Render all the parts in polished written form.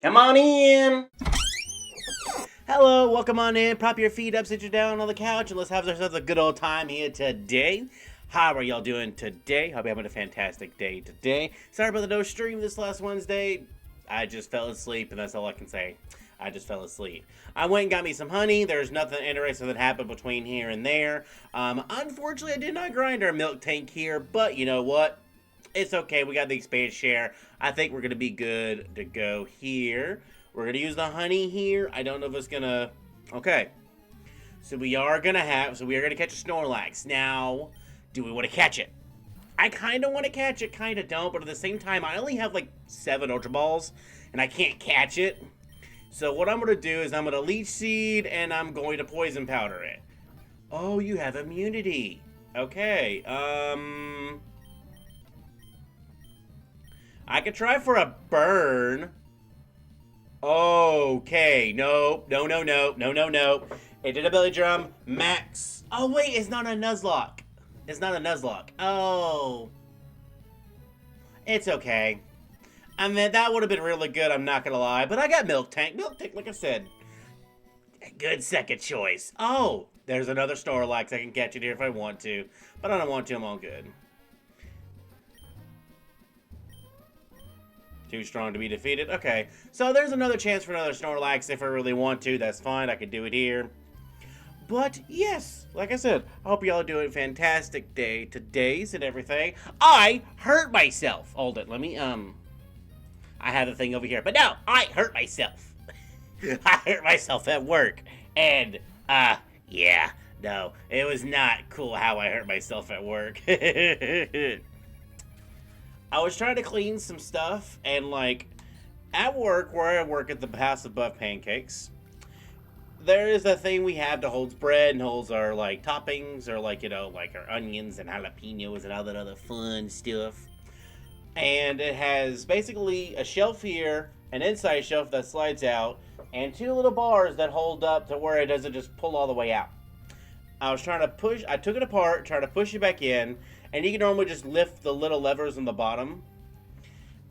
Come on in. Hello, welcome on in. Prop your feet up, sit you down on the couch, and let's have ourselves a good old time here today. How are y'all doing today? Hope you're having a fantastic day today. Sorry about the no stream this last Wednesday. I just fell asleep, and that's all I can say. I just fell asleep. I went and got me some honey. There's nothing interesting that happened between here and there. Unfortunately, I did not grind our milk tank here, but you know what? It's okay. We got the expand share. I think we're going to be good to go here. We're going to use the honey here. I don't know if it's going to... Okay. So we are going to catch a Snorlax. Now, do we want to catch it? I kind of want to catch it, kind of don't. But at the same time, I only have like 7 Ultra Balls. And I can't catch it. So what I'm going to do is I'm going to Leech Seed. And I'm going to Poison Powder it. Oh, you have immunity. Okay. I could try for a burn. Okay, no. It did a belly drum. Max. Oh, wait, it's not a Nuzlocke. It's not a Nuzlocke. Oh. It's okay. I mean, that would have been really good, I'm not going to lie. But I got Milk Tank. Milk Tank, like I said, a good second choice. Oh, there's another Snorlax. I can catch it here if I want to. But I don't want to, I'm all good. Too strong to be defeated. Okay, so there's another chance for another Snorlax if I really want to. That's fine. I could do it here. But yes, like I said, I hope y'all are doing a fantastic day today's and everything. I hurt myself. Hold it. Let me, I have the thing over here. But no, I hurt myself. I hurt myself at work. And, yeah, no, it was not cool how I hurt myself at work. I was trying to clean some stuff, and like at work, where I work at the House Above Pancakes, there is a thing we have that holds bread and holds our like toppings, or like, you know, like our onions and jalapenos and all that other fun stuff. And it has basically a shelf here, an inside shelf that slides out, and 2 little bars that hold up to where it doesn't just pull all the way out. I was trying to push, I took it apart, trying to push it back in, and you can normally just lift the little levers on the bottom.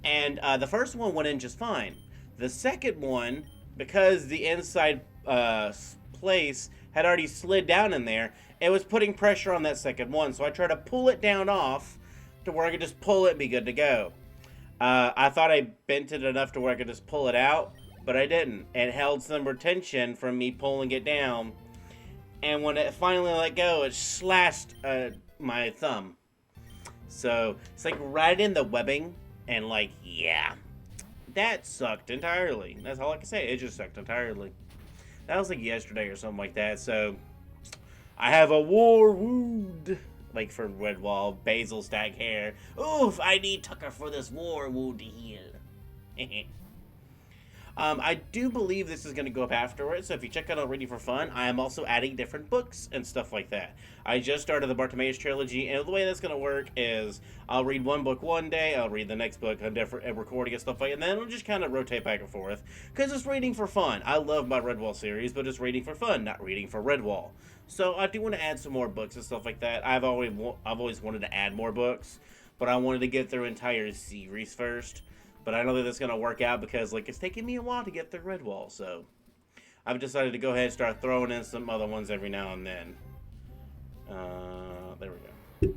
And the first one went in just fine. The second one, because the inside place had already slid down in there, it was putting pressure on that second one. So I tried to pull it down off to where I could just pull it and be good to go. I thought I bent it enough to where I could just pull it out, but I didn't. It held some retention from me pulling it down. And when it finally let go, it slashed my thumb. So, it's like right in the webbing, and like, yeah. That sucked entirely. That's all I can say. It just sucked entirely. That was like yesterday or something like that, so... I have a war wound. Like for Redwall, Basil Stack hair. Oof, I need Tucker for this war wound to heal. I do believe this is going to go up afterwards, so if you check out Ready for Fun, I am also adding different books and stuff like that. I just started the Bartimaeus trilogy, and the way that's going to work is I'll read one book one day, I'll read the next book, I'm recording and stuff like that, and then I'll just kind of rotate back and forth, because it's reading for fun. I love my Redwall series, but it's reading for fun, not reading for Redwall. So I do want to add some more books and stuff like that. I've always wanted to add more books, but I wanted to get through entire series first. But I don't think that's going to work out because, like, it's taking me a while to get through Redwall, so... I've decided to go ahead and start throwing in some other ones every now and then. There we go.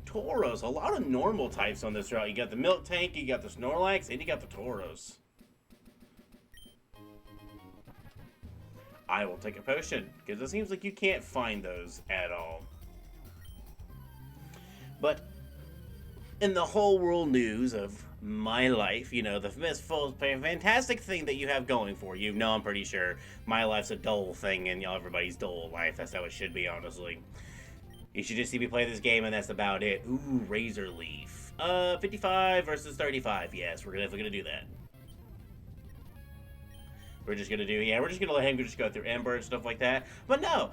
Tauros. A lot of normal types on this route. You got the Milk Tank, you got the Snorlax, and you got the Tauros. I will take a potion, because it seems like you can't find those at all. But... in the whole world news of my life, you know, the fantastic thing that you have going for you. No, I'm pretty sure my life's a dull thing and everybody's dull life. That's how it should be, honestly. You should just see me play this game and that's about it. Ooh, Razor Leaf. 55 versus 35. Yes, we're definitely gonna do that. We're just gonna let him just go through Ember and stuff like that. But no,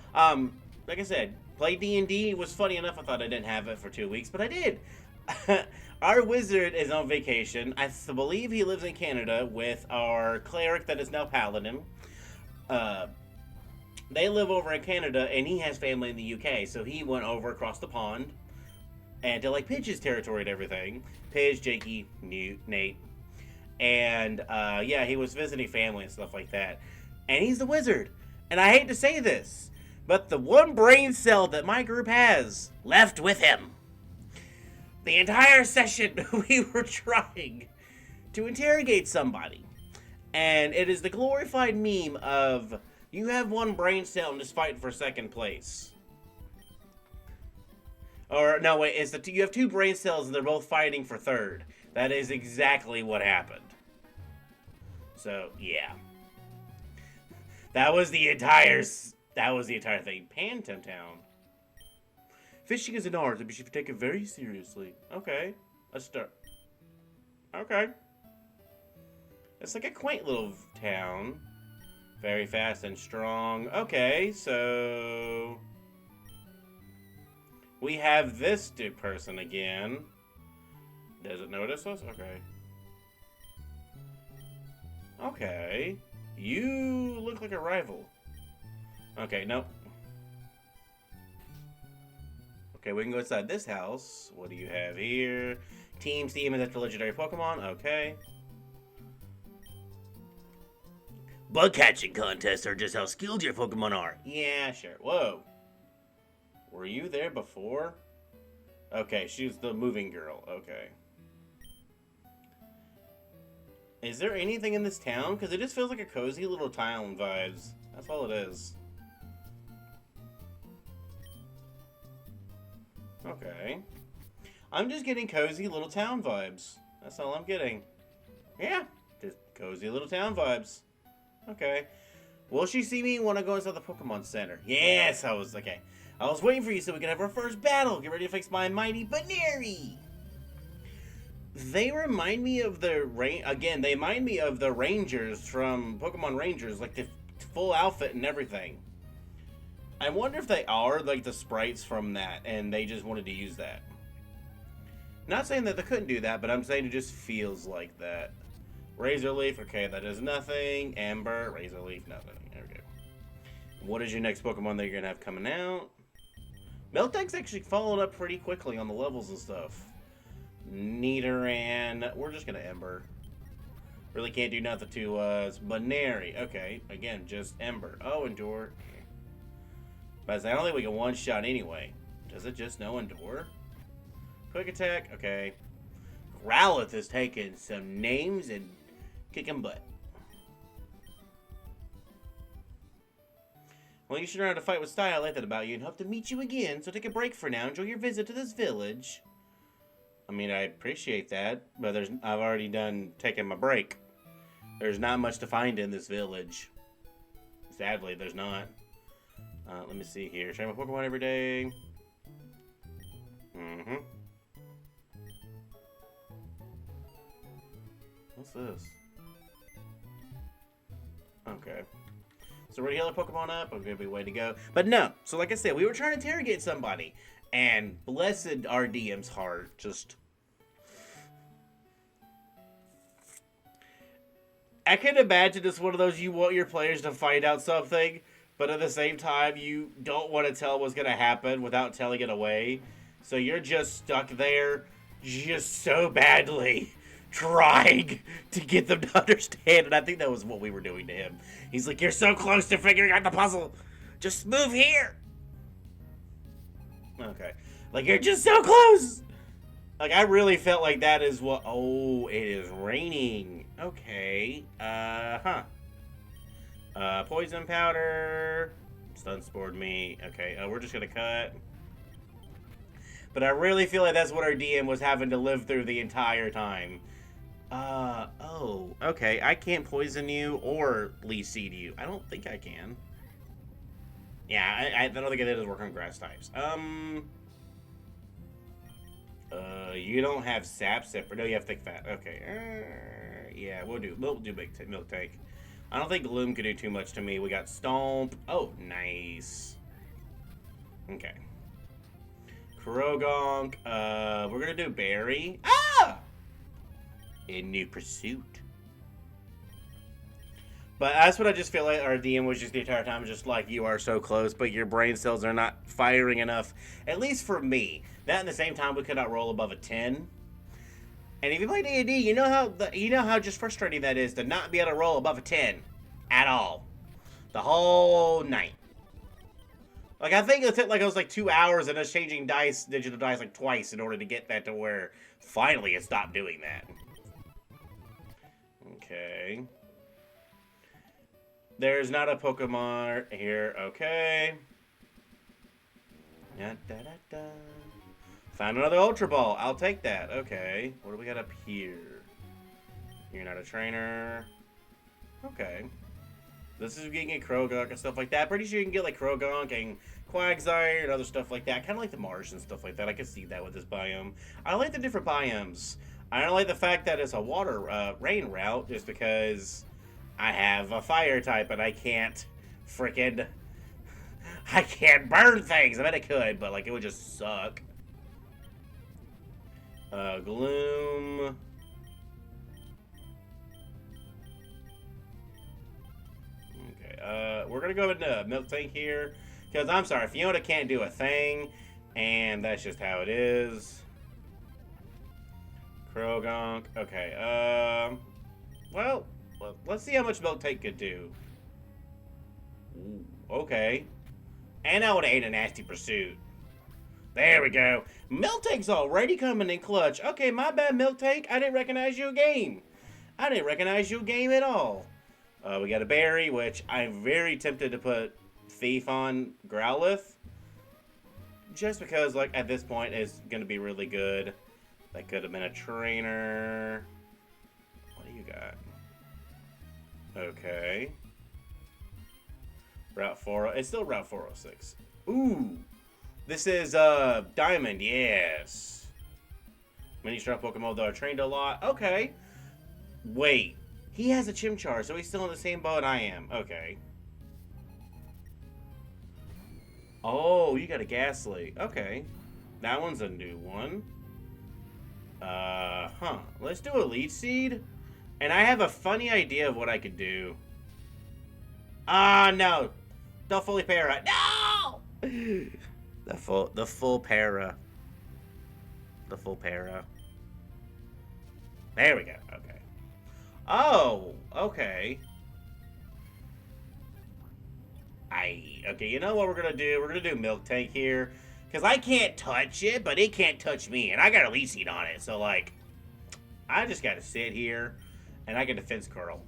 like I said, play D&D was funny enough. I thought I didn't have it for 2 weeks, but I did. Our wizard is on vacation. I believe he lives in Canada with our cleric that is now paladin. They live over in Canada, and he has family in the UK, so he went over across the pond and to like Pidge's territory and everything. Pidge, Jakey, Nate, And yeah, he was visiting family and stuff like that. And he's the wizard. And I hate to say this, but the one brain cell that my group has left with him. The entire session we were trying to interrogate somebody. And it is the glorified meme of you have one brain cell and just fighting for second place. Or no, wait, you have two brain cells and they're both fighting for third. That is exactly what happened. So yeah, that was the entire thing. Pantom Town. Fishing is an art that we should take it very seriously. Okay, let's start. Okay, it's like a quaint little town. Very fast and strong. Okay, so we have this person again. Does it notice us? Okay. Okay. You look like a rival. Okay, nope. Okay, we can go inside this house. What do you have here? Team Steam is after legendary Pokemon. Okay. Bug catching contests are just how skilled your Pokemon are. Yeah, sure. Whoa. Were you there before? Okay, she's the moving girl. Okay. Is there anything in this town? Because it just feels like a cozy little town vibes. That's all it is. Okay. I'm just getting cozy little town vibes. That's all I'm getting. Yeah, just cozy little town vibes. Okay. Will she see me when I go inside the Pokemon Center? Yes, I was waiting for you so we can have our first battle. Get ready to face my mighty Baneri. They remind me of the Rangers from Pokemon Rangers, like the full outfit and everything. I wonder if they are like the sprites from that and they just wanted to use that. Not saying that they couldn't do that, but I'm saying it just feels like that. Razor Leaf, okay, that is nothing. Amber, Razor Leaf, nothing. There we go. What is your next Pokemon that you're gonna have coming out? Meltank's actually followed up pretty quickly on the levels and stuff. Nidoran, we're just gonna Ember. Really can't do nothing to us. Baneri, okay, again, just Ember. Oh, Endure. But I don't think we can one-shot anyway. Does it just know Endure? Quick Attack, okay. Growlithe is taking some names and kicking butt. Well, you should learn how to fight with style. I like that about you and hope to meet you again. So take a break for now. Enjoy your visit to this village. I mean, I appreciate that, but I've already done taking my break. There's not much to find in this village. Sadly, there's not. Let me see here. Train my Pokemon every day. Mm-hmm. What's this? Okay. So we're healing Pokemon up. Okay, be way to go. But no. So like I said, we were trying to interrogate somebody. And blessed our DM's heart. Just... I can imagine it's one of those you want your players to find out something, but at the same time, you don't want to tell what's going to happen without telling it away. So you're just stuck there just so badly trying to get them to understand. And I think that was what we were doing to him. He's like, you're so close to figuring out the puzzle. Just move here. Okay. Like, you're just so close. Like, I really felt like that is what... Oh, it is raining. Okay. Poison powder. Stun spored me. Okay, we're just gonna cut. But I really feel like that's what our DM was having to live through the entire time. Oh. Okay, I can't poison you or leaf seed you. I don't think I can. Yeah, I don't think it does work on grass types. You don't have sap sipper. No, you have thick fat. Okay. Yeah, we'll do milk tank. I don't think Gloom could do too much to me. We got Stomp. Oh, nice. Okay. Krogonk. We're gonna do Berry. Ah! In New Pursuit. But that's what I just feel like our DM was just the entire time, just like, you are so close, but your brain cells are not firing enough. At least for me. That, at the same time, we could not roll above a 10. And if you play D&D, you know how just frustrating that is to not be able to roll above a 10 at all the whole night. Like, I think it took like it was like 2 hours of us changing digital dice like twice in order to get that to where finally it stopped doing that. Okay. There's not a Pokemon here. Okay. Da, da, da, da. Found another Ultra Ball. I'll take that. Okay. What do we got up here? You're not a trainer. Okay. This is getting a Krogunk and stuff like that. Pretty sure you can get like Krogunk and Quagsire and other stuff like that. Kind of like the marsh and stuff like that. I can see that with this biome. I like the different biomes. I don't like the fact that it's a water rain route just because I have a fire type and I can't freaking... I can't burn things. I bet I could, but like it would just suck. Gloom. Okay, we're gonna go into Miltank here. Because I'm sorry, Fiona can't do a thing. And that's just how it is. Krogunk. Okay, well, let's see how much Miltank could do. Ooh, okay. And I would have ate a Nasty Pursuit. There we go. Miltank's already coming in clutch. Okay, my bad, Miltank. I didn't recognize your game. I didn't recognize your game at all. We got a berry, which I'm very tempted to put Thief on Growlithe. Just because, like, at this point, it's going to be really good. That could have been a trainer. What do you got? Okay. Route 4. It's still Route 406. Ooh. This is Diamond, yes. Mini Strap Pokemon that are trained a lot. Okay. Wait. He has a Chimchar, so he's still in the same boat I am. Okay. Oh, you got a Ghastly. Okay. That one's a new one. Let's do a Leech Seed. And I have a funny idea of what I could do. No. The fully para. No! The full para. The full para. There we go. Okay. Oh, okay. Okay, you know what we're gonna do? We're gonna do Miltank here. Because I can't touch it, but it can't touch me. And I got a Leech Seed on it. So, like, I just gotta sit here. And I get Defense Curl.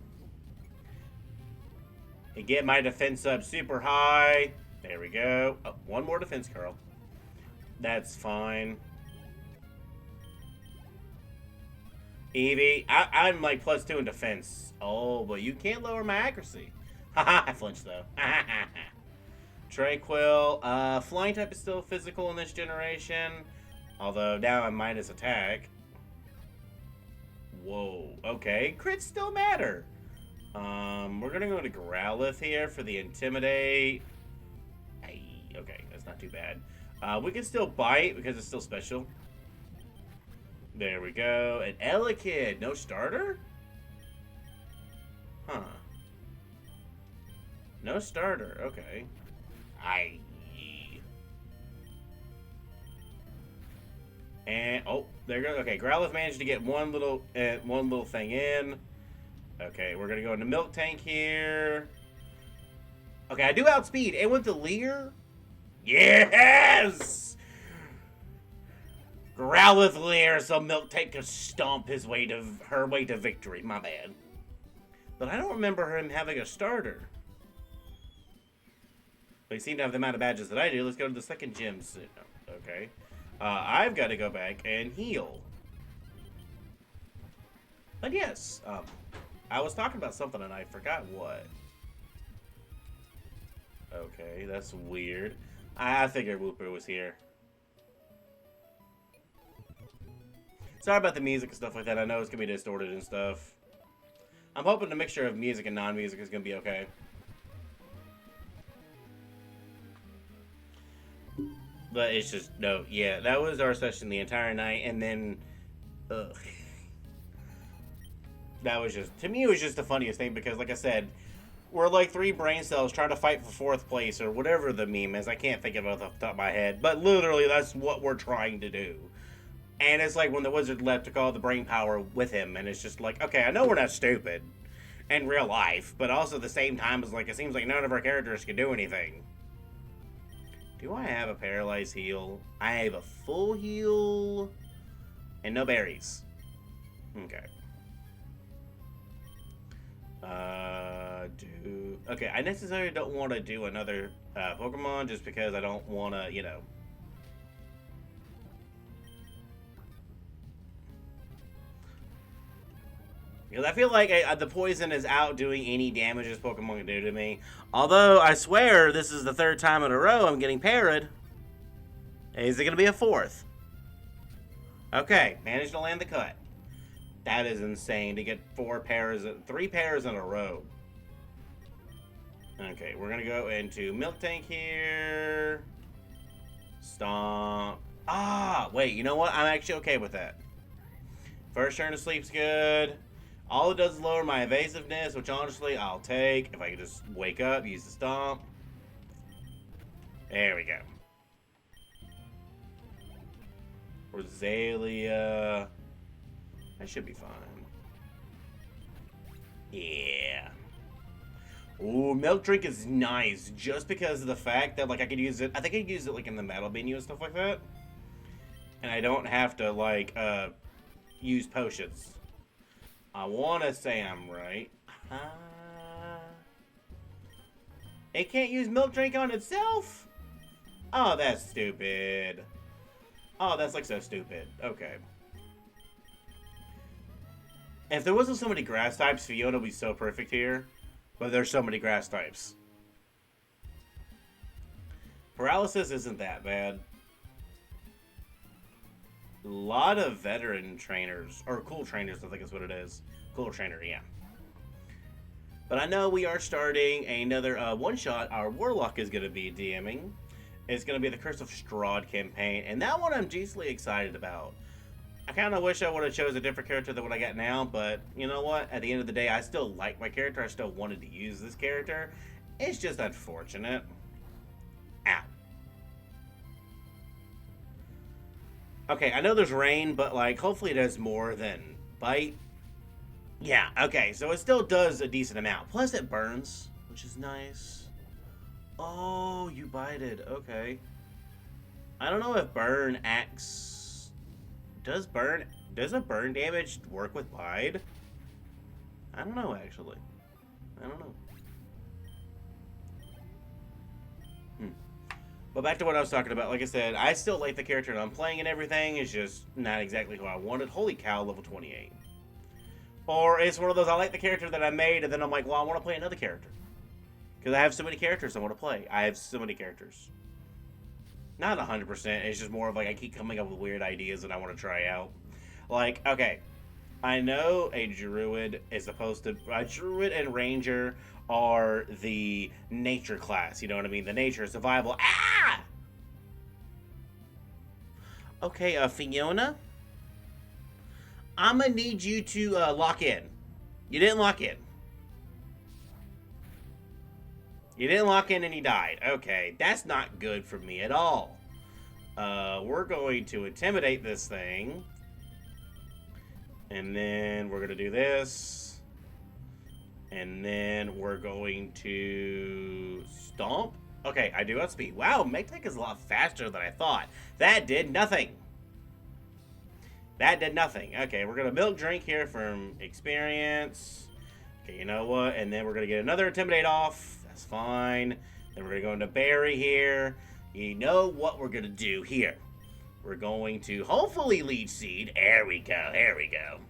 And get my defense up super high. There we go. Oh, one more Defense Curl. That's fine. Eevee, I'm like +2 in defense. Oh, but you can't lower my accuracy. Haha, I flinched though. Tranquil. Flying type is still physical in this generation. Although now I'm minus attack. Whoa. Okay. Crits still matter. We're gonna go to Growlithe here for the Intimidate. Okay, that's not too bad. We can still bite because it's still special. There we go. An Elekid. No starter? Huh. No starter. Okay. And, oh, there goes. Okay, Growlithe managed to get one little thing in. Okay, we're going to go into Miltank here. Okay, I do outspeed. It went to Leer. Yes! Growlithe Leer, so Miltank could stomp her way to victory. My bad. But I don't remember him having a starter. But he seemed to have the amount of badges that I do. Let's go to the second gym soon. Okay. I've got to go back and heal. But yes, I was talking about something and I forgot what. Okay, that's weird. I figured Wooper was here. Sorry about the music and stuff like that. I know it's going to be distorted and stuff. I'm hoping the mixture of music and non-music is going to be okay. But it's just, no, yeah, that was our session the entire night, and then, ugh. That was just, to me, it was just the funniest thing, because, like I said, we're like 3 brain cells trying to fight for 4th place, or whatever the meme is. I can't think of it off the top of my head, but literally, that's what we're trying to do. And it's like when the wizard left, took all the brain power with him, and it's just like, okay, I know we're not stupid in real life, but also at the same time, it's like it seems like none of our characters can do anything. Do I have a paralyzed heal? I have a full heal and no berries. Okay. Okay, I necessarily don't want to do another Pokemon just because I don't want to, you know. Because I feel like the poison is outdoing any damage this Pokemon can do to me. Although, I swear, this is the third time in a row I'm getting parried. Is it going to be a fourth? Okay, managed to land the cut. That is insane to get 3 pairs in a row. Okay, we're going to go into Miltank here. Stomp. Ah, wait, you know what? I'm actually okay with that. First turn to sleep's good. All it does is lower my evasiveness, which honestly I'll take. If I could just wake up, use the stomp. There we go. Rosalia. That should be fine. Yeah. Ooh, Milk Drink is nice just because of the fact that, like, I could use it. I think I could use it, like, in the metal menu and stuff like that. And I don't have to, like, use potions. I want to say I'm right. It can't use Milk Drink on itself? Oh, that's stupid. Oh, that's, like, so stupid. Okay. If there wasn't so many grass types, Fiona would be so perfect here. But there's so many grass types. Paralysis isn't that bad. A lot of veteran trainers, or cool trainers, I think is what it is. Cool trainer, yeah. But I know we are starting another one-shot. Our Warlock is going to be DMing. It's going to be the Curse of Strahd campaign. And that one I'm decently excited about. I kind of wish I would have chose a different character than what I got now, but you know what? At the end of the day, I still like my character. I still wanted to use this character. It's just unfortunate. Ow. Okay, I know there's rain, but like, hopefully it does more than bite. Yeah, okay, so it still does a decent amount. Plus it burns, which is nice. Oh, you bited. Okay. I don't know if burn acts... Does a burn damage work with bide? I don't know, actually. I don't know. But back to what I was talking about. Like I said, I still like the character and I'm playing and everything. It's just not exactly who I wanted. Holy cow, level 28. Or it's one of those, I like the character that I made, and then I'm like, well, I want to play another character. Because I have so many characters I want to play. I have so many characters. Not 100%. It's just more of like I keep coming up with weird ideas that I want to try out. Like, okay. I know a druid is supposed to... A druid and ranger are the nature class. You know what I mean? The nature, survival. Ah! Okay, Fiona? I'm going to need you to lock in. You didn't lock in. You didn't lock in and you died. Okay, that's not good for me at all. We're going to intimidate this thing. And then we're going to do this. And then we're going to stomp. Okay, I do outspeed. Wow, Megtech is a lot faster than I thought. That did nothing. That did nothing. Okay, we're going to milk drink here from experience. Okay, you know what? And then we're going to get another intimidate off. That's fine. Then we're going to go into berry here. You know what we're going to do here. We're going to hopefully leech seed. There we go. There we go.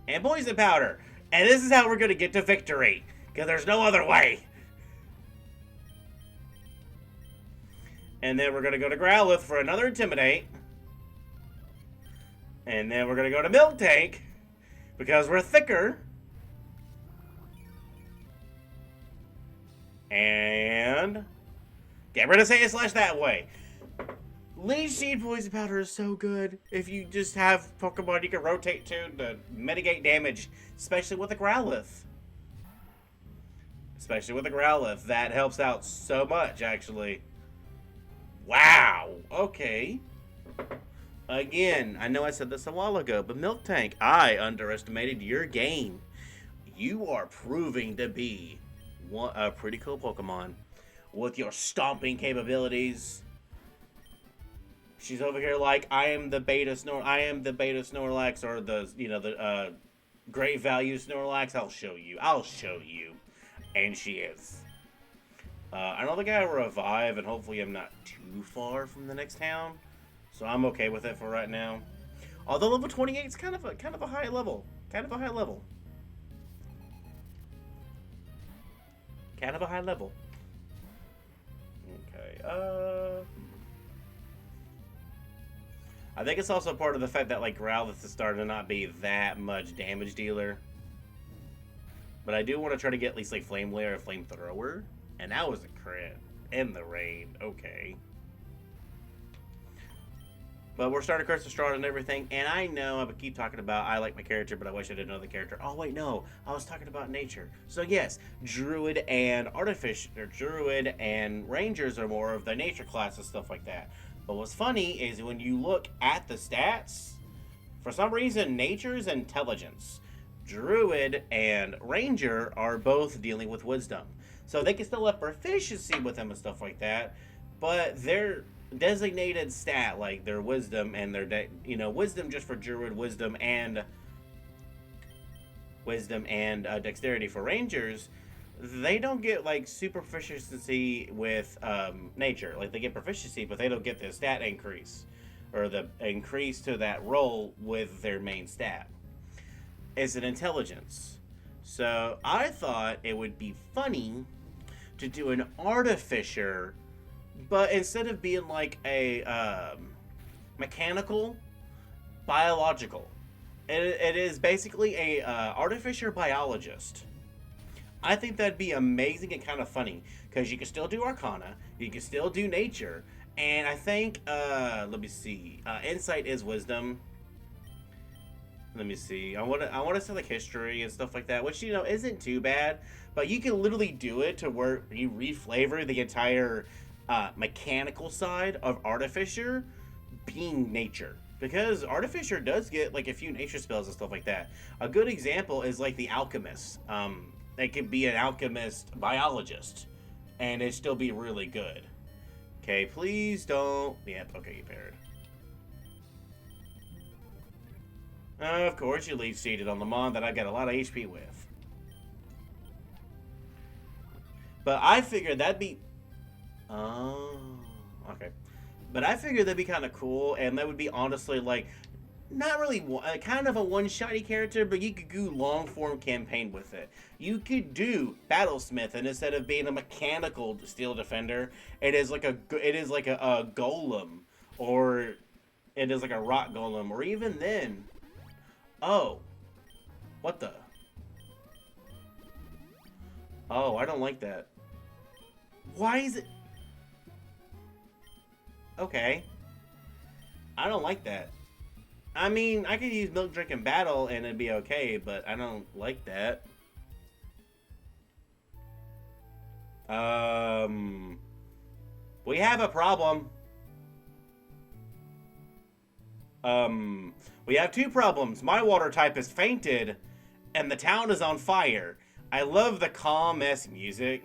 And poison powder. And this is how we're going to get to victory. Because there's no other way. And then we're going to go to Growlithe for another intimidate. And then we're going to go to Miltank. Because we're thicker. And get rid of Sand Slash that way. Leech Seed Poison Powder is so good. If you just have Pokemon you can rotate to mitigate damage. Especially with the Growlithe. Especially with the Growlithe. That helps out so much, actually. Wow. Okay. Again, I know I said this a while ago, but Milk Tank, I underestimated your game. You are proving to be a pretty cool Pokemon with your stomping capabilities. She's over here like I am the beta Snorlax, or the great value Snorlax. I'll show you. I'll show you. And she is. I don't think I revive, and hopefully I'm not too far from the next town, so I'm okay with it for right now. Although level 28 is kind of a high level, kind of a high level, kind of a high level. Okay. I think it's also part of the fact that like Growlithe is starting to not be that much damage dealer. But I do want to try to get at least like Flame Layer or Flamethrower. And that was a crit. In the rain. Okay. But we're starting Curse of Strahd and everything. And I know I would keep talking about I like my character, but I wish I did another character. Oh, wait, no. I was talking about nature. So, yes, Druid and Druid and Rangers are more of the nature class and stuff like that. But what's funny is when you look at the stats, for some reason, Nature's Intelligence. Druid and Ranger are both dealing with Wisdom. So they can still have proficiency with them and stuff like that, but their designated stat, like their Wisdom and their, Wisdom just for Druid, Wisdom and Dexterity for Rangers, they don't get like super proficiency with nature. Like they get proficiency, but they don't get the stat increase or the increase to that roll with their main stat. It's an intelligence. So I thought it would be funny to do an Artificer, but instead of being like a mechanical, biological. It is basically a Artificer biologist. I think that'd be amazing and kind of funny because you can still do Arcana, you can still do Nature, and I think let me see, Insight is Wisdom. Let me see. I want to say like History and stuff like that, which isn't too bad, but you can literally do it to where you reflavor the entire mechanical side of Artificer being Nature. Because Artificer does get like a few nature spells and stuff like that. A good example is like the Alchemist. It could be an Alchemist biologist, and it'd still be really good. Okay, please don't. Yep. Okay, you paired. Of course, you leave seated on the Mon that I've got a lot of HP with. But I figured that'd be. Oh, okay. But I figured that'd be kind of cool, and that would be honestly like not really kind of a one-shotty character, but you could do long-form campaign with it. You could do Battlesmith, and instead of being a mechanical steel defender, it is like a golem, or it is like a rock golem, or even then. Oh, what the? Oh, I don't like that. Why is it? Okay. I don't like that. I mean, I could use Milk Drink in battle and it'd be okay, but I don't like that. We have a problem. We have two problems. My water type is fainted, and the town is on fire. I love the calm-esque music.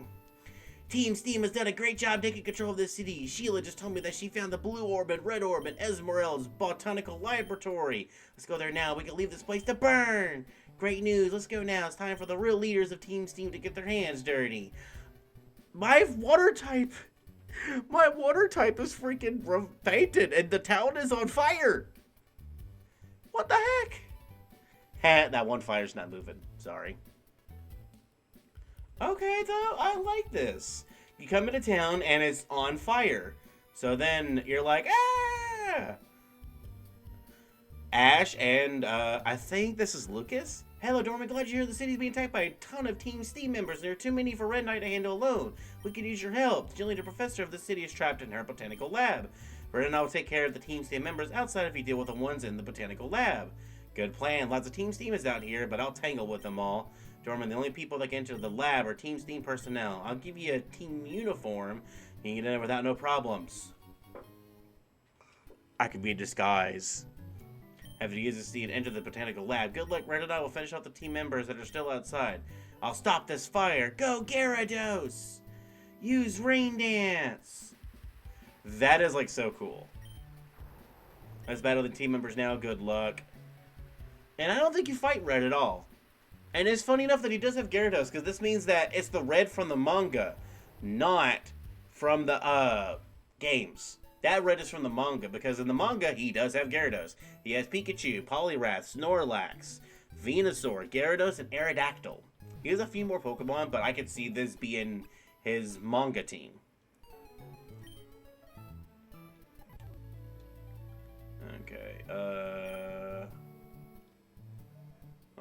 Team Steam has done a great job taking control of this city. Sheila just told me that she found the blue orb and red orb in Esmeralda's botanical laboratory. Let's go there now. We can leave this place to burn. Great news. Let's go now. It's time for the real leaders of Team Steam to get their hands dirty. My water type is freaking fainted, and the town is on fire. What the heck? That one fire's not moving. Sorry. Okay, though, I like this. You come into town and it's on fire. So then you're like, ah! Ash and, I think this is Lucas? Hello, Dorman. Glad you're here. The city's being attacked by a ton of Team Steam members. There are too many for Red Knight to handle alone. We could use your help. The leader professor of the city is trapped in her botanical lab. Red and I will take care of the Team Steam members outside if you deal with the ones in the botanical lab. Good plan. Lots of Team Steam is out here, but I'll tangle with them all. Dorman, the only people that can enter the lab are Team Steam personnel. I'll give you a team uniform. You can get in there without no problems. I could be in disguise. Have to use this and enter the botanical lab. Good luck, Red and I will finish off the team members that are still outside. I'll stop this fire. Go, Gyarados! Use Rain Dance! That is, like, so cool. Let's battle the team members now. Good luck. And I don't think you fight Red at all. And it's funny enough that he does have Gyarados, because this means that it's the Red from the manga, not from the, games. That Red is from the manga, because in the manga, he does have Gyarados. He has Pikachu, Poliwrath, Snorlax, Venusaur, Gyarados, and Aerodactyl. He has a few more Pokemon, but I could see this being his manga team. Okay,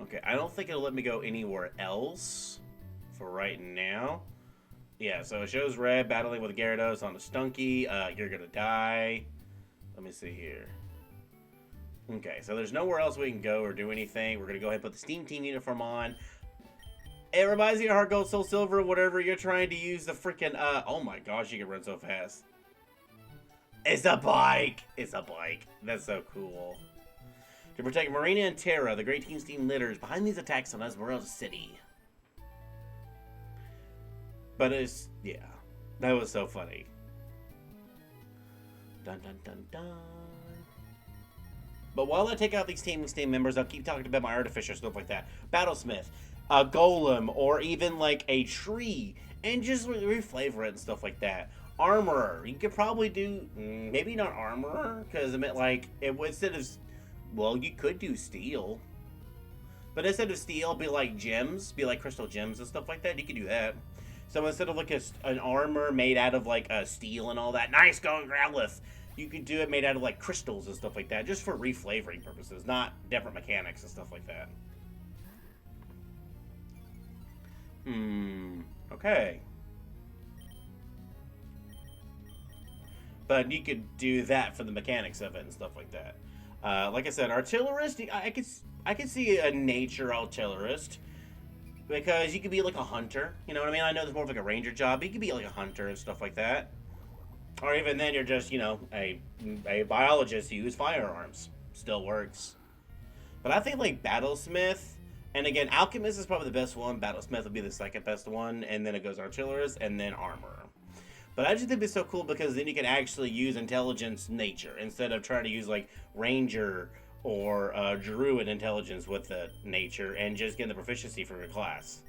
okay, I don't think it'll let me go anywhere else for right now. Yeah, so it shows Red battling with Gyarados on a Stunky. You're gonna die. Let me see here. Okay, so there's nowhere else we can go or do anything. We're gonna go ahead and put the Steam Team uniform on. It reminds me of Heart Gold, Soul Silver, whatever you're trying to use the freaking, oh my gosh, you can run so fast. It's a bike! It's a bike. That's so cool. To protect Marina and Terra, the Great Team's team litters behind these attacks on Esmeralda City. But it's, yeah, that was so funny. Dun dun dun dun. But while I take out these team members, I'll keep talking about my artificer, stuff like that. Battlesmith, a golem, or even like a tree, and just reflavor it and stuff like that. Armorer, you could probably do, maybe not armorer, because I meant like, instead of, well, you could do steel. But instead of steel, be like gems, be like crystal gems and stuff like that, you could do that. So instead of like an armor made out of like steel and all that, nice going Growlithe, you could do it made out of like crystals and stuff like that, just for reflavoring purposes, not different mechanics and stuff like that. Okay. But you could do that for the mechanics of it and stuff like that. Like I said, Artillerist, I could see a nature Artillerist. Because you could be like a hunter, you know what I mean? I know there's more of like a ranger job, but you could be like a hunter and stuff like that. Or even then you're just, you know, a biologist who uses firearms. Still works. But I think like Battlesmith, and again, Alchemist is probably the best one, Battlesmith would be the second best one, and then it goes Artillerist, and then Armor. But I just think it's so cool because then you can actually use intelligence nature, instead of trying to use like ranger or druid intelligence with the nature and just getting the proficiency for your class.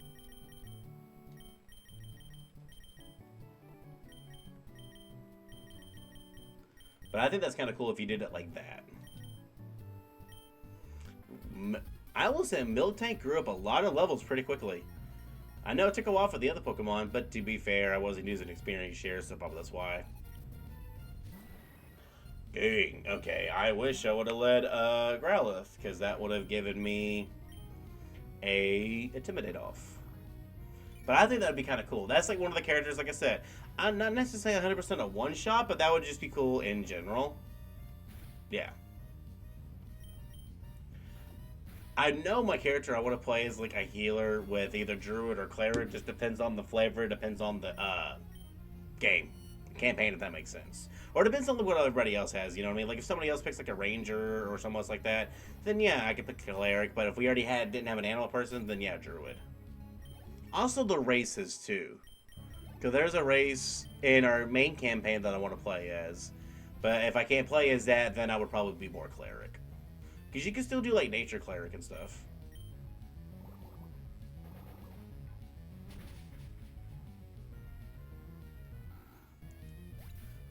But I think that's kind of cool if you did it like that. I will say Miltank grew up a lot of levels pretty quickly. I know it took a while for the other Pokemon, but to be fair, I wasn't using experience shares, so probably that's why. Dang, okay, I wish I would have led Growlithe, because that would have given me a Intimidate off. But I think that would be kind of cool. That's like one of the characters, like I said, I'm not necessarily 100% a one-shot, but that would just be cool in general. Yeah. I know my character I want to play is like a healer with either Druid or Cleric. Just depends on the flavor, depends on the game. Campaign, if that makes sense. Or it depends on what everybody else has, you know what I mean? Like, if somebody else picks, like, a ranger or someone else like that, then, yeah, I could pick Cleric. But if we already didn't have an animal person, then, yeah, Druid. Also, the races, too. Because there's a race in our main campaign that I want to play as. But if I can't play as that, then I would probably be more Cleric. Because you can still do, like, Nature Cleric and stuff.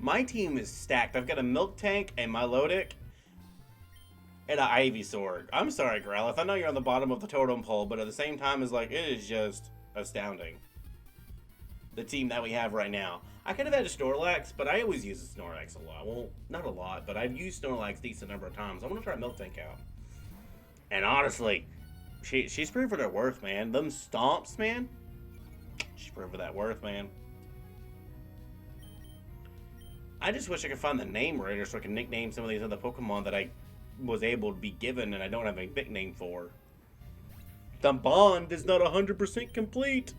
My team is stacked. I've got a Miltank, a Milotic, and an Ivysaur. I'm sorry, Growlithe. I know you're on the bottom of the totem pole, but at the same time, it's like, it is just astounding. The team that we have right now. I could have had a Snorlax, but I always use a Snorlax a lot. Well, not a lot, but I've used Snorlax a decent number of times. I want to try Miltank out. And honestly, she's proven her worth, man. Them stomps, man. She's proven that worth, man. I just wish I could find the name right, so I can nickname some of these other Pokemon that I was able to be given and I don't have a nickname for. The bond is not 100% complete.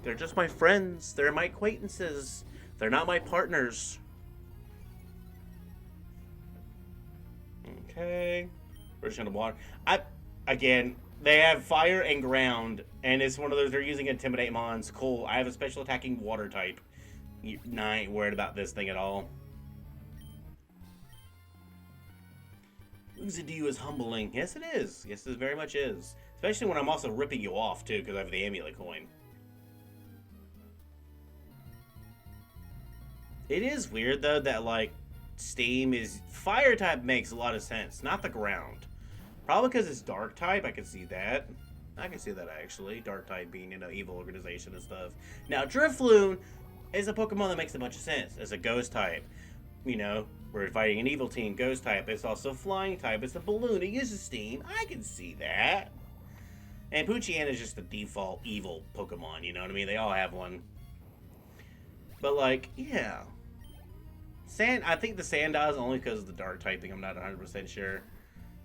They're just my friends. They're my acquaintances. They're not my partners. Okay. We're just gonna water. Again, they have fire and ground, and it's one of those they're using Intimidate Mons. Cool. I have a special attacking water type. I ain't worried about this thing at all. Losing to you is humbling. Yes, it is. Yes, it very much is. Especially when I'm also ripping you off, too, because I have the amulet coin. It is weird, though, that, like, Steam is... Fire type makes a lot of sense, not the ground. Probably because it's dark type, I can see that. I can see that, actually. Dark type being, you know, evil organization and stuff. Now, Drifloon is a Pokemon that makes a bunch of sense. As a ghost type. You know, we're fighting an evil team, ghost type. It's also flying type. It's a balloon. It uses steam. I can see that. And Poochyena is just the default evil Pokemon, you know what I mean? They all have one. But, like, yeah. I think the Sandile is only because of the dark type thing. I'm not 100% sure.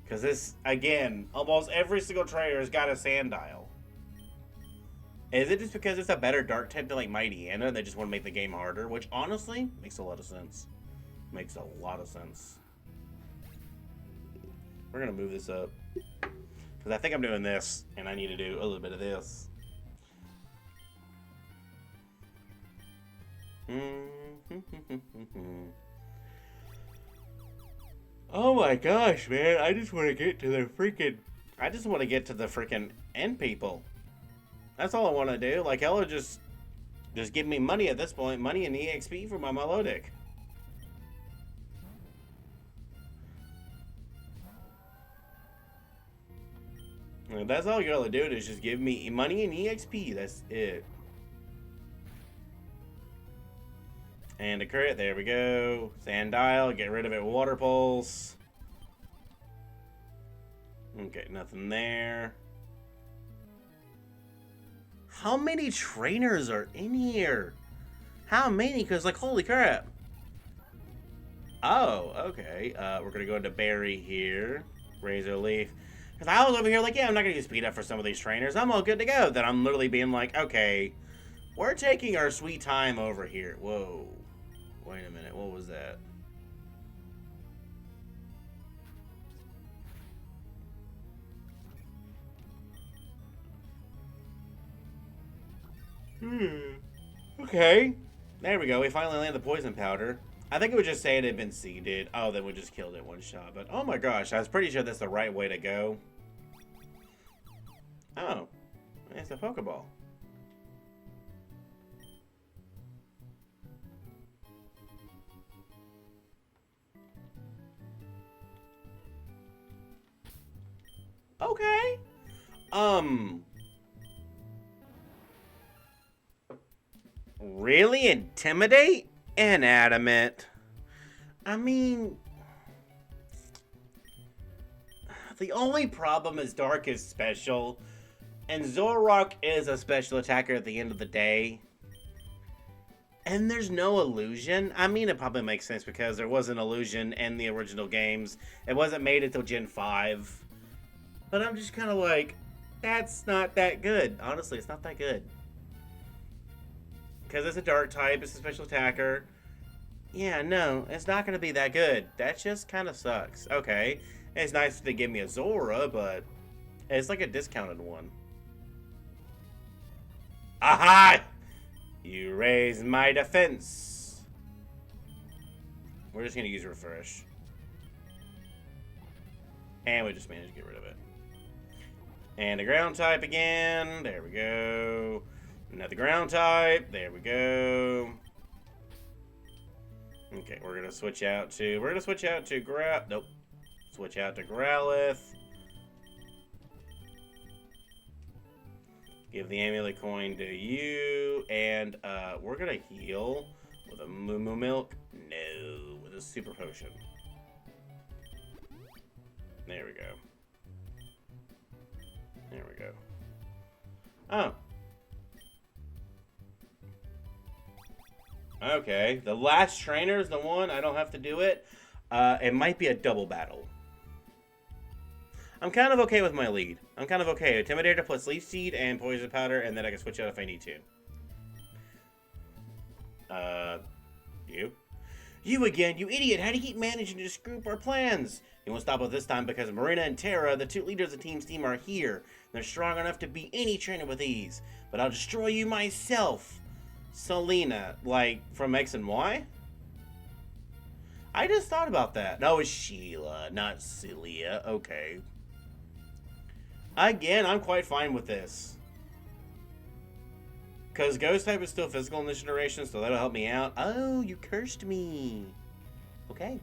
Because this, again, almost every single trainer has got a Sandile. Is it just because it's a better dark type than, like, Mightyena? They just want to make the game harder? Which, honestly, makes a lot of sense. Makes a lot of sense. We're going to move this up. Because I think I'm doing this, and I need to do a little bit of this. Oh my gosh, man. I just want to get to the freaking end people. That's all I want to do. Like, hell, just give me money at this point. Money and EXP for my Milotic. That's all you're gonna do is just give me money and EXP. That's it. And a crit. There we go. Sandile. Get rid of it. Water Pulse. Okay, nothing there. How many trainers are in here? How many? Because, like, holy crap. Oh, okay. We're gonna go into Berry here. Razor Leaf. Because I was over here like, yeah, I'm not going to use speed up for some of these trainers. I'm all good to go. Then I'm literally being like, okay, we're taking our sweet time over here. Whoa. Wait a minute. What was that? Okay. There we go. We finally landed the poison powder. I think it would just say it had been seeded. Oh, then we just killed it one shot. But oh my gosh, I was pretty sure that's the right way to go. Oh, it's a Pokeball. Okay. Really intimidate? Inanimate. I mean, the only problem is Dark is special, and Zoroark is a special attacker at the end of the day. And there's no illusion. I mean, it probably makes sense because there was an illusion in the original games. It wasn't made until Gen 5. But I'm just kind of like, that's not that good. Honestly, it's not that good. Because it's a dark type, it's a special attacker. Yeah, no, it's not going to be that good. That just kind of sucks. Okay, it's nice to give me a Zora, but it's like a discounted one. Aha! You raise my defense. We're just going to use Refresh. And we just managed to get rid of it. And a ground type again. There we go. Another ground type. There we go. Okay, we're gonna switch out to Nope. Switch out to Growlithe. Give the amulet coin to you, and we're gonna heal with a Moo Moo Milk. No, with a super potion. There we go. There we go. Oh. Okay, the last trainer is the one. I don't have to do it. It might be a double battle. I'm kind of okay with my lead. I'm kind of okay. Intimidator plus Leaf Seed and Poison Powder, and then I can switch out if I need to. You? You again, you idiot! How do you keep managing to screw up our plans? You won't stop us this time because Marina and Terra, the two leaders of Team Steam, are here. They're strong enough to beat any trainer with ease. But I'll destroy you myself. Selena, like from X and Y? I just thought about that. No, it's Sheila, not Celia. Okay. Again, I'm quite fine with this. Because Ghost type is still physical in this generation, so that'll help me out. Oh, you cursed me. Okay.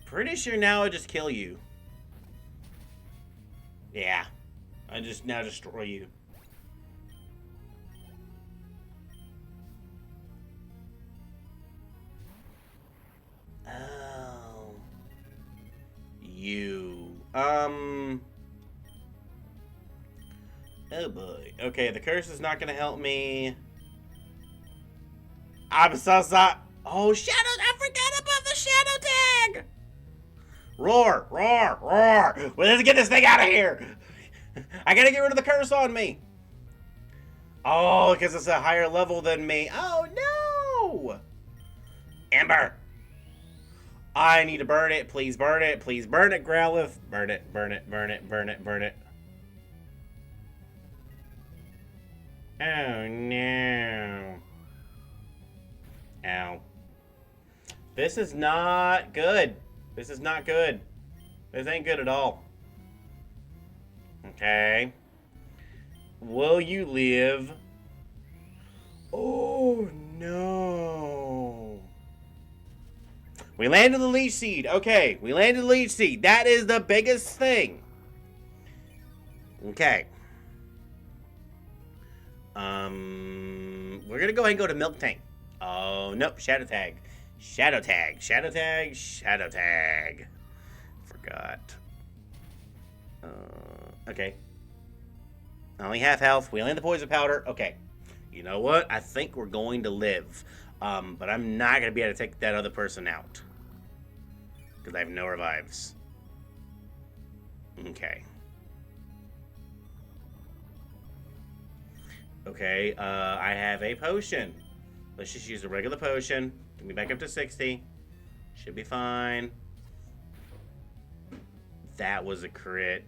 Pretty sure now I just kill you. Yeah. I just now destroy you. Oh. You. Oh boy. Okay, the curse is not gonna help me. I'm so sorry. Oh, shadows! I forgot about the shadow tag! Roar! Roar! Roar! Well, let's get this thing out of here! I gotta get rid of the curse on me! Oh, because it's a higher level than me. Oh, no! Ember! I need to burn it. Please burn it. Please burn it, Growlithe. Burn it, burn it, burn it, burn it, burn it. Oh, no. Ow. This is not good. This is not good. This ain't good at all. Okay. Will you live? Oh, no. We landed the Leech Seed. Okay, we landed the Leech Seed. That is the biggest thing. Okay. We're gonna go ahead and go to Milk Tank. Oh, nope. Shadow Tag. Shadow Tag. Shadow Tag. Shadow Tag. Forgot. Okay. Only half health. We land the poison powder. Okay. You know what? I think we're going to live. But I'm not going to be able to take that other person out. Because I have no revives. Okay. Okay, I have a potion. Let's just use a regular potion. Get me back up to 60. Should be fine. That was a crit.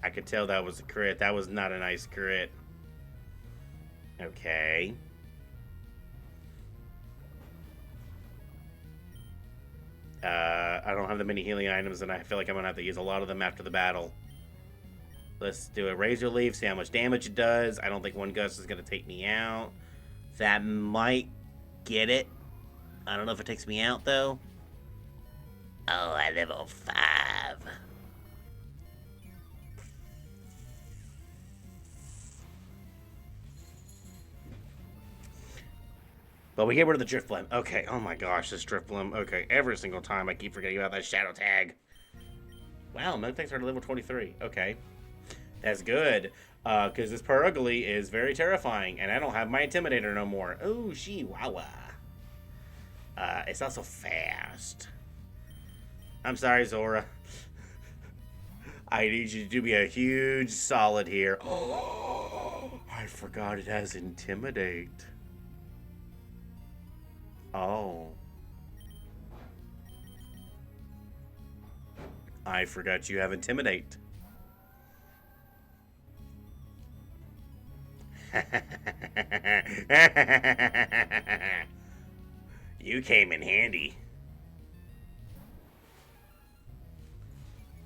I could tell that was a crit. That was not a nice crit. Okay. I don't have that many healing items, and I feel like I'm going to have to use a lot of them after the battle. Let's do a Razor Leaf, see how much damage it does. I don't think one gust is going to take me out. That might get it. I don't know if it takes me out, though. Oh, I level 5. But we get rid of the Drifblim. Okay, oh my gosh, this Drifblim. Okay, every single time I keep forgetting about that Shadow Tag. Wow, Miltank's are level 23. Okay. That's good. Because this Purugly is very terrifying, and I don't have my Intimidator no more. Oh, Chihuahua. It's also fast. I'm sorry, Zora. I need you to do me a huge solid here. Oh, I forgot it has Intimidate. Oh. I forgot you have Intimidate. You came in handy.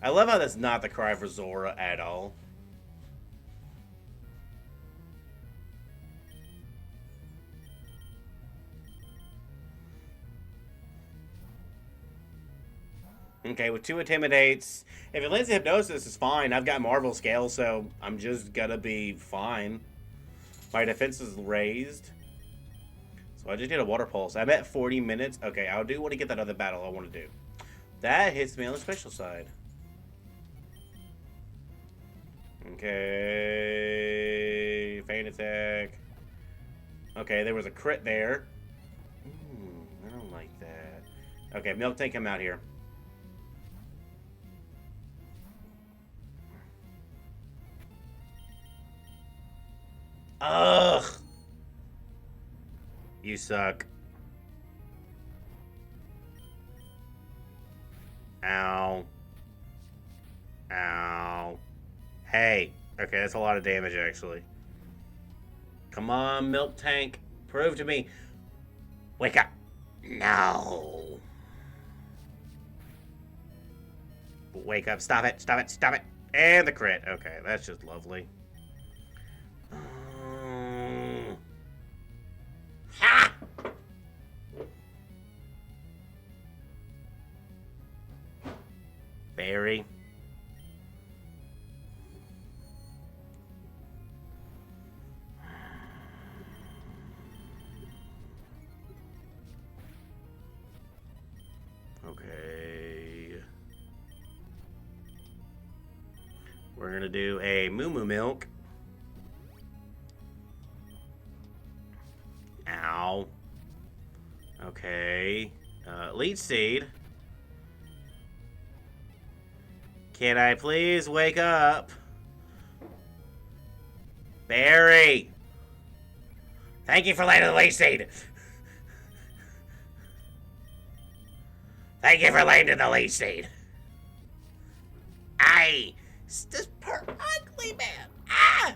I love how that's not the cry for Zora at all. Okay, with 2 Intimidates. If it lands in Hypnosis, it's fine. I've got Marvel Scale, so I'm just gonna be fine. My defense is raised. So I just did a Water Pulse. I'm at 40 minutes. Okay, I do want to get that other battle I want to do. That hits me on the special side. Okay. Feint Attack. Okay, there was a crit there. I don't like that. Okay, Milk Tank, come out here. Ugh. You suck. Ow. Ow. Hey. Okay, that's a lot of damage, actually. Come on, Milk Tank. Prove to me. Wake up. No. Wake up. Stop it. Stop it. Stop it. And the crit. Okay, that's just lovely. Ha! Barry. Okay. We're gonna do a Moo Moo Milk. Ow. Okay. Leech Seed. Can I please wake up? Barry! Thank you for landing the Leech Seed! Thank you for landing the Leech Seed! Aye! This poor ugly man! Ah!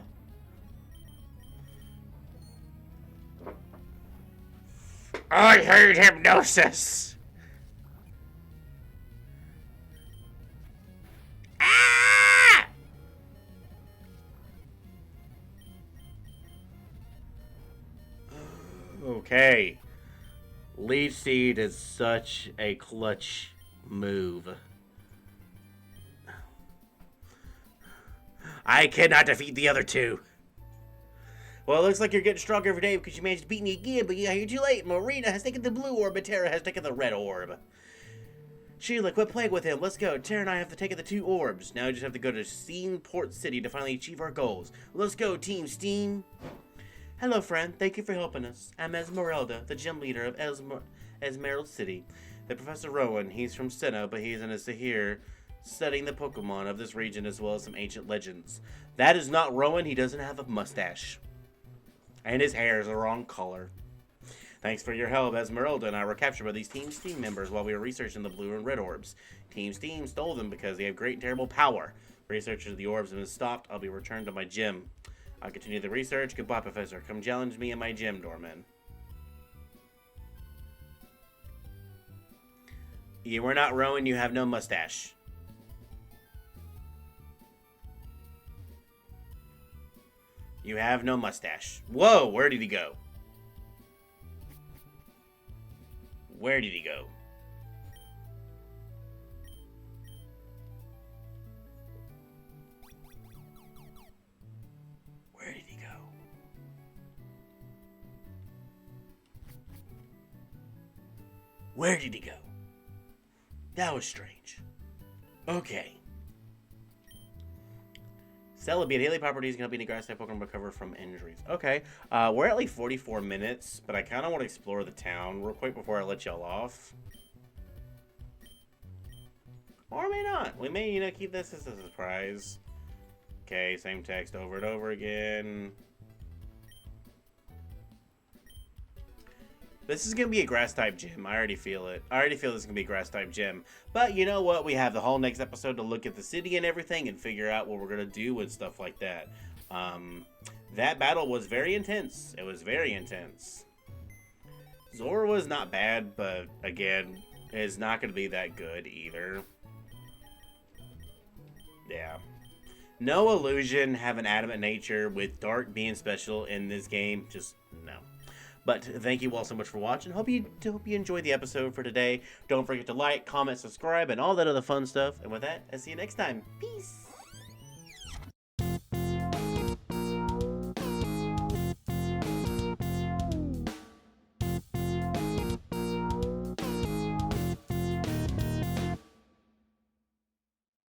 I heard hypnosis! Ah! Okay. Leech Seed is such a clutch move. I cannot defeat the other two. Well, it looks like you're getting stronger every day because you managed to beat me again, but yeah, you're too late. Marina has taken the blue orb, and Terra has taken the red orb. Sheila, quit playing with him. Let's go. Terra and I have to take the 2 orbs. Now we just have to go to Steamport City to finally achieve our goals. Let's go, Team Steam. Hello, friend. Thank you for helping us. I'm Esmeralda, the gym leader of Esmeralda City. The Professor Rowan, he's from Sinnoh, but he's in a Sahir, studying the Pokemon of this region as well as some ancient legends. That is not Rowan. He doesn't have a mustache. And his hair is the wrong color. Thanks for your help. Esmeralda and I were captured by these Team Steam members while we were researching the blue and red orbs. Team Steam stole them because they have great and terrible power. Research of the orbs have been stopped. I'll be returned to my gym. I'll continue the research. Goodbye, Professor. Come challenge me in my gym, Doorman. You were not Rowan. You have no mustache. You have no mustache. Whoa, where did he go? Where did he go? Where did he go? Where did he go? That was strange. Okay. Celebi, daily property is going to be in a grass type Pokemon recover from injuries. Okay. We're at like 44 minutes, but I kind of want to explore the town real quick before I let y'all off. Or may not. We may, keep this as a surprise. Okay, same text over and over again. This is going to be a grass-type gym. I already feel it. I already feel this is going to be a grass-type gym. But you know what? We have the whole next episode to look at the city and everything and figure out what we're going to do and stuff like that. That battle was very intense. It was very intense. Zora was not bad, but again, it's not going to be that good either. Yeah. No illusion have an adamant nature with Dark being special in this game. Just no. But thank you all so much for watching. Hope you enjoyed the episode for today. Don't forget to like, comment, subscribe, and all that other fun stuff. And with that, I'll see you next time. Peace.